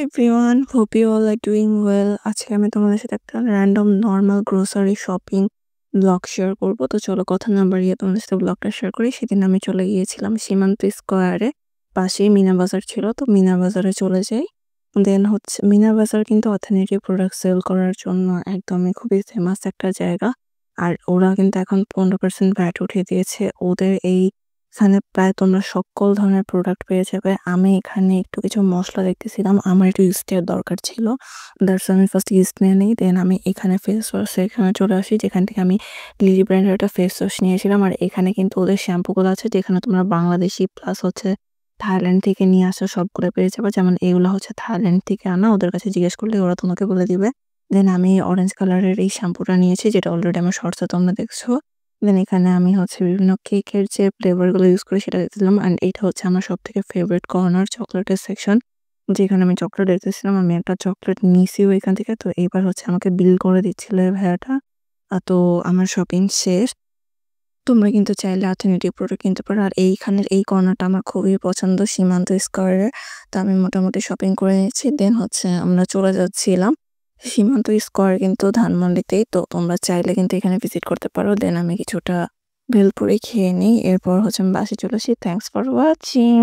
Everyone, hope you all are doing well. আজকে আমি তোমাদের সাথে একটা random normal grocery shopping blog share করব। তো চলো কথা না বাড়িয়ে তোমাদের সাথে ব্লগটা শেয়ার করি। সেদিন আমি চলে গিয়েছিলাম সীমান্ত স্কোয়ারে, পাশেই মিনা বাজার ছিল, তো মিনা বাজারে চলে যাই। দেন হচ্ছে মিনা বাজার কিন্তু অথেন্টিক প্রোডাক্ট সেল করার জন্য একদমই খুবই ফেমাস একটা জায়গা। আর ওরা কিন্তু এখন 15% ভ্যাট উঠিয়ে দিয়েছে। ওদের এইখানে প্রায় তোমরা সকল ধরনের প্রোডাক্ট পেয়ে যাবে। আমি এখানে একটু কিছু মশলা দেখতেছিলাম, আমার একটু ইস্টের দরকার ছিল, দ্যাটস আমি ফার্স্ট ইস্ট নিয়ে নিই। দেন আমি এখানে ফেস ওয়াশ এখানে চলে আসি, যেখান থেকে আমি লিলি ব্র্যান্ডের একটা ফেস ওয়াশ নিয়েছিলাম। আর এখানে কিন্তু ওদের শ্যাম্পুগুলো আছে, যেখানে তোমরা বাংলাদেশি প্লাস হচ্ছে থাইল্যান্ড থেকে নিয়ে আসা সবগুলো পেয়ে যাবে। যেমন এগুলো হচ্ছে থাইল্যান্ড থেকে আনা, ওদের কাছে জিজ্ঞেস করলে ওরা তোমাকে বলে দিবে। দেন আমি অরেঞ্জ কালারের এই শ্যাম্পুটা নিয়েছি, যেটা অলরেডি আমার শর্টসে তোমরা দেখছো। দেন এখানে আমি হচ্ছে বিভিন্ন কেকের যে ফ্লেভারগুলো ইউজ করি সেটা দেখতেছিলাম। অ্যান্ড এটা হচ্ছে আমার সব থেকে ফেভারিট কর্নার, চকলেটের সেকশন, যেখানে আমি চকলেট দেখতেছিলাম। আমি একটা চকলেট নিয়েছিও এখান থেকে। তো এইবার হচ্ছে আমাকে বিল করে দিচ্ছিল এই ভাইয়াটা। তো আমার শপিং শেষ। তোমরা কিন্তু চাইলে অথেন্টিক প্রোডাক্ট কিনতে পারো। আর এইখানের এই কর্নারটা আমার খুবই পছন্দ, সীমান্ত স্কোয়ারে। তো আমি মোটামুটি শপিং করে নিয়েছি। দেন হচ্ছে আমরা চলে যাচ্ছিলাম সীমান্ত স্কোয়ার কিন্তু ধানমন্ডিতেই। তো তোমরা চাইলে কিন্তু এখানে ভিজিট করতে পারো। দেন আমি কিছুটা ভেলপুরি খেয়ে নিই, এরপর হচ্ছে আমি বাসে চলে আসি। Thanks for watching.